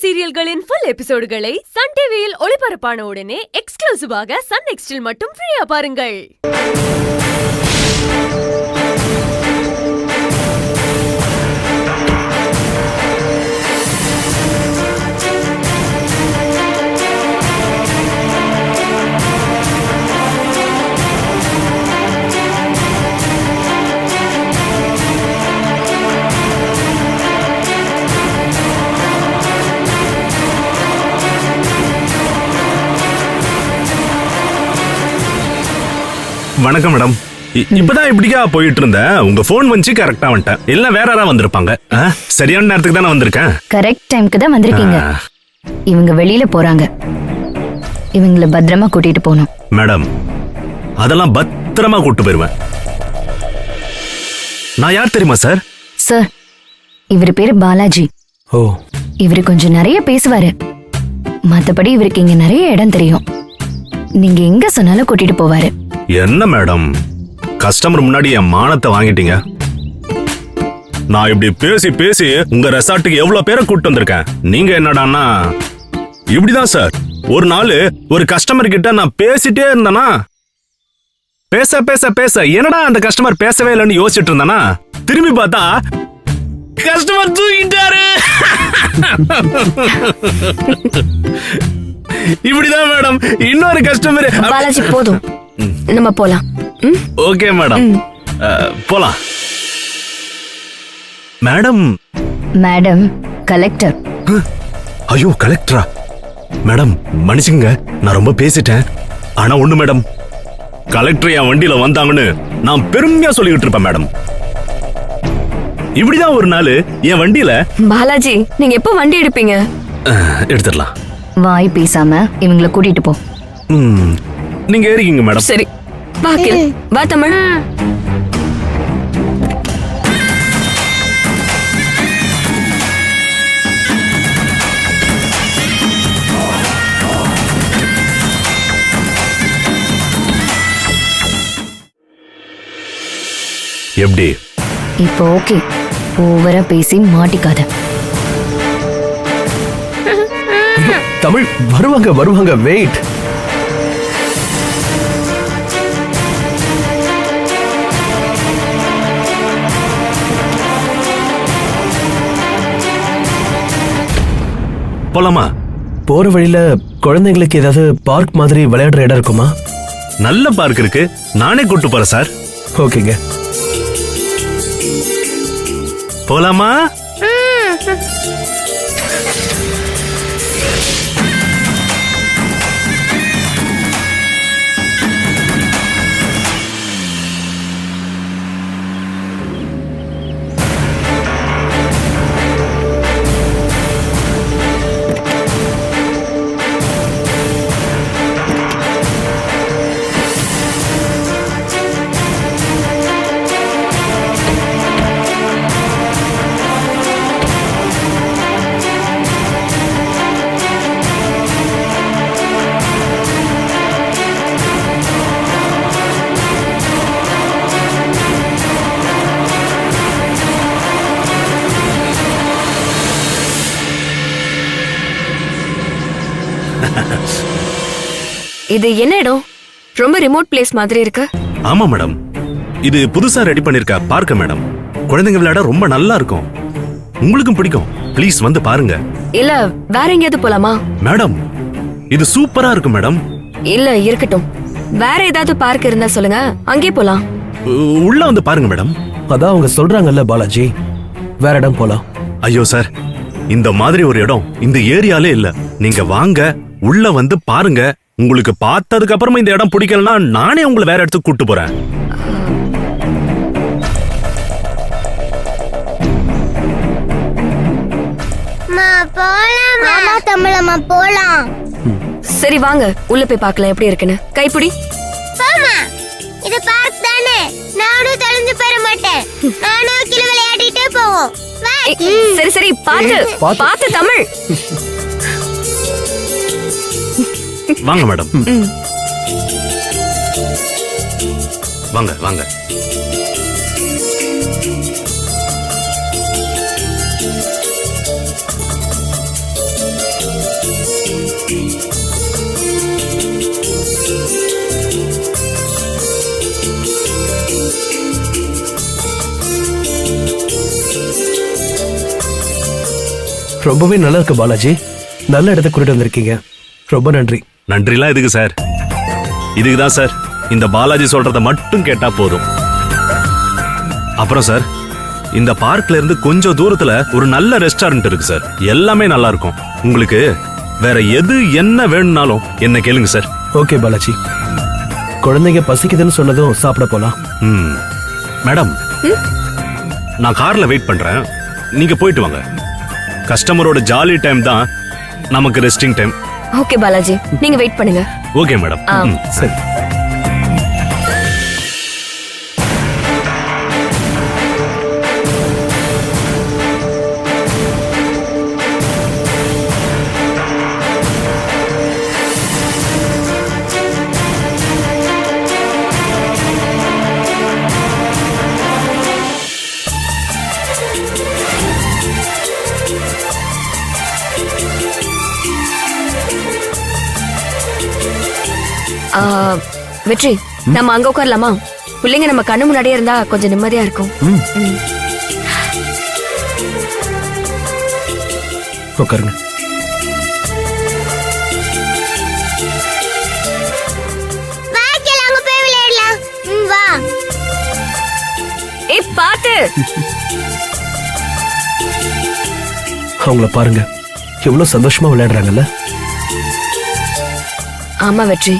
சீரியல்களின் full எபிசோடுகளை Sun டிவியில் ஒளிபரப்பான உடனே எக்ஸ்க்ளூசிவாக சன் நெக்ஸ்டில் மட்டும் ஃப்ரீயா பாருங்கள். வணக்கம் மேடம். இப்பதான் இப்படிக்கா போயிட்டு இருந்தேன். உங்க போன் வந்துச்சு, கரெக்டா வந்துட்டேன். எல்லாம் வேற யாராவது வந்திருப்பாங்க. சரியான நேரத்துக்கு தான் வந்திருக்கேன். கரெக்ட் டைம்க்கு தான் வந்திருக்கீங்க. இவங்க வெளியில போறாங்க, இவங்கள பத்திரமா கூட்டிட்டு போகணும். மேடம், அதெல்லாம் பத்திரமா கூட்டு போயிருவேன். நான் யார் தெரியுமா சார்? சார், இவர் பேரு பாலாஜி. ஓ, இவரு கொஞ்சம் நிறைய பேசுவாரு. மத்தபடி இவருக்கு இங்க நிறைய இடம் தெரியும். நீங்க எங்க சொன்னாலும் கூட்டிட்டு போவாரு. என்ன மேடம், கஸ்டமர் முன்னாடி என் மானத்தை வாங்கிட்டீங்க. நான் இப்படி பேசி பேசி உங்க ரெசார்ட்டுக்கு எவ்வளவு பேரை கூட்டு வந்திருக்கேன். நீங்க என்னடான்னா இப்படிதான் சார். ஒரு நாள் ஒரு கஸ்டமர் கிட்ட நான் பேசிட்டே இருந்தேனா, பேச பேச பேச என்னடா அந்த கஸ்டமர் பேசவே இல்லைன்னு யோசிச்சுட்டு இருந்தானா, திரும்பி பார்த்தா கஸ்டமர் தூக்கிட்டாரு. இப்படிதான் மேடம் இன்னொரு கஸ்டமர். பாலாஜி, போதும், நம்ம போலாம். ஓகே மேடம், போலாம். மேடம். Madam collector. ஐயோ, கலெக்டரா? மேடம் மன்னிச்சுங்க, நான் ரொம்ப பேசிட்டேன். ஆனா ஒண்ணு மேடம், கலெக்டர் என் வண்டியில வந்தாங்கன்னு நான் பெருமையா சொல்லிக்கிட்டு இருப்பேன் மேடம். இப்படிதான் ஒரு நாள் என் வண்டியில. பாலாஜி, நீங்க எப்போ வண்டி எடுப்பீங்க? எடுத்துடலாம். வாய் பேசாம இவங்கள கூட்டிட்டு போ. நீங்க ஏறிக்கீங்க மேடம். சரி, வாக்கில் வா தமிழ். எப்படி? இப்போ ஓகே, ஓவரா பேசி மாட்டிக்காத. தமிழ் வருவாங்க வருவாங்க, வெயிட். போலாமா? போற வழியில குழந்தைங்களுக்கு ஏதாவது பார்க் மாதிரி விளையாடுற இடம் இருக்குமா? நல்ல பார்க் இருக்கு, நானே கூட்டு போறேன் சார். ஓகேங்க, போலாமா? இது என்ன இடம்? ரொம்ப ரிமோட் பிளேஸ் மாதிரி இருக்கு. ஆமா மேடம், இது புதுசா ரெடி பண்ணிருக்க பார்க்க மேடம். குழந்தைங்க விளையாட ரொம்ப நல்லா இருக்கும், உங்களுக்கும் பிடிக்கும். ப்ளீஸ் வந்து பாருங்க. இல்ல வேற எங்கேயாவது போலாமா? மேடம், இது சூப்பரா இருக்கும் மேடம். இல்ல இருக்கட்டும், வேற ஏதாவது பார்க் இருந்தா சொல்லுங்க, அங்கே போலாம். உள்ள வந்து பாருங்க மேடம். அதான் அவங்க சொல்றாங்கல்ல பாலாஜி, வேற இடம் போலாம். ஐயோ சார், இந்த மாதிரி ஒரு இடம் இந்த ஏரியாலே இல்ல. நீங்க வாங்க, உள்ள வந்து பாருங்க. உங்களுக்கு பார்த்ததுக்கு அப்புறமா இந்த இடம் பிடிக்கலன்னா நானே உங்களை வேற இடத்துக்கு கூட்டு போறேன். போலாம். சரி வாங்க, உள்ள போய் பார்க்கலாம் எப்படி இருக்குன்னு. கைப்பிடி. இது பார்க் தானே, நானும் தொலைஞ்சு போற மாட்டேன். நானும் கீழ விளையாடிட்டே போவோம். சரி சரி, பாத்து பாத்து தமிழ். வாங்க மேடம், வாங்க வாங்க. ரொம்பவே நல்லா இருக்கு பாலாஜி. நல்ல இடத்த கூட்டிட்டு வந்திருக்கீங்க. ரொம்ப நன்றி. நன்றிலாம் எதுக்கு சார்? இதுக்கு தான் சார் இந்த பாலாஜி சொல்றத மட்டும் கேட்டா போதும். அப்புறம் சார், இந்த பார்க்ல இருந்து கொஞ்சம் தூரத்துல ஒரு நல்ல ரெஸ்டாரண்ட் இருக்கு சார். எல்லாமே நல்லா இருக்கும். உங்களுக்கு வேற எது என்ன வேணும்னாலும் என்ன கேளுங்க சார். ஓகே பாலாஜி. குழந்தைங்க பசிக்குதுன்னு சொன்னதும் சாப்பிட போலாம். மேடம், நான் கார்ல வெயிட் பண்றேன். நீங்க போயிட்டு வாங்க. கஸ்டமரோட ஜாலி டைம் தான் நமக்கு ரெஸ்டிங் டைம். ஓகே பாலாஜி, நீங்க வெயிட் பண்ணுங்க. Okay madam. சரி. வெற்றி, நம்ம அங்க உட்காரலாமா? பிள்ளைங்க நம்ம கண்ணு முன்னாடியே இருந்தா கொஞ்சம் நிம்மதியா இருக்கும். உட்காருங்க. வா கிளா, அங்க போய் விளையாடலாம். வா. ஏய் பாத்து. அவங்கள பாருங்க, எவ்வளவு சந்தோஷமா விளையாடுறாங்கல்ல. ஆமா வெற்றி,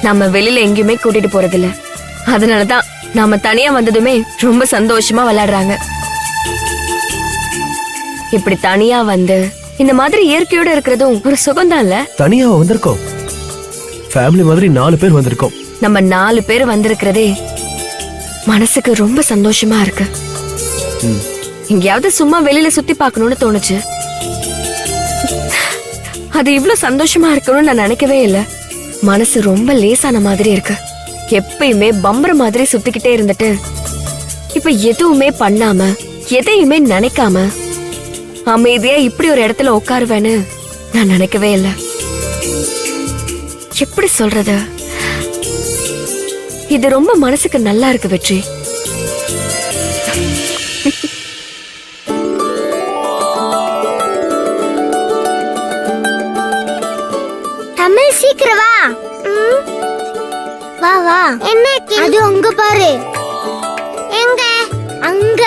நம்ம வெளியில எங்கேயுமே கூட்டிட்டு போறதில்ல. அதனாலதான் நாம தனியா வந்ததுமே ரொம்ப சந்தோஷமா விளையாடுறாங்க. இப்படி தனியா வந்து இந்த மாதிரி இயற்கையோட இருக்கிறதும் ஒரு சுகம்தான் இல்ல? தனியா வந்திருக்கோம். ஃபேமிலி மாதிரி 4 பேர் வந்திருக்கோம். நம்ம 4 பேர் வந்திருக்கிறதே மனசுக்கு ரொம்ப சந்தோஷமா இருக்கு. எங்கேயாவது சும்மா வெளியில சுத்தி பார்க்கணும்னு தோணுச்சு. அது இவ்வளவு சந்தோஷமா இருக்கணும்னு நான் நினைக்கவே இல்லை. மனசு ரொம்ப லேசான மாதிரி இருக்கு. எப்பயுமே பம்பர மாதிரி சுத்திக்கிட்டே இருந்துட்டு இப்ப எதுவுமே பண்ணாம எதையுமே நினைக்காம அமைதியா இப்படி ஒரு இடத்துல உட்காருவேன்னு நான் நினைக்கவே இல்லை. எப்படி சொல்றது, இது ரொம்ப மனசுக்கு நல்லா இருக்கு வெற்றி. தமிழ் சீக்கிரம் வா. வா வா. என்ன அது அங்க பாரு. எங்க? அங்க.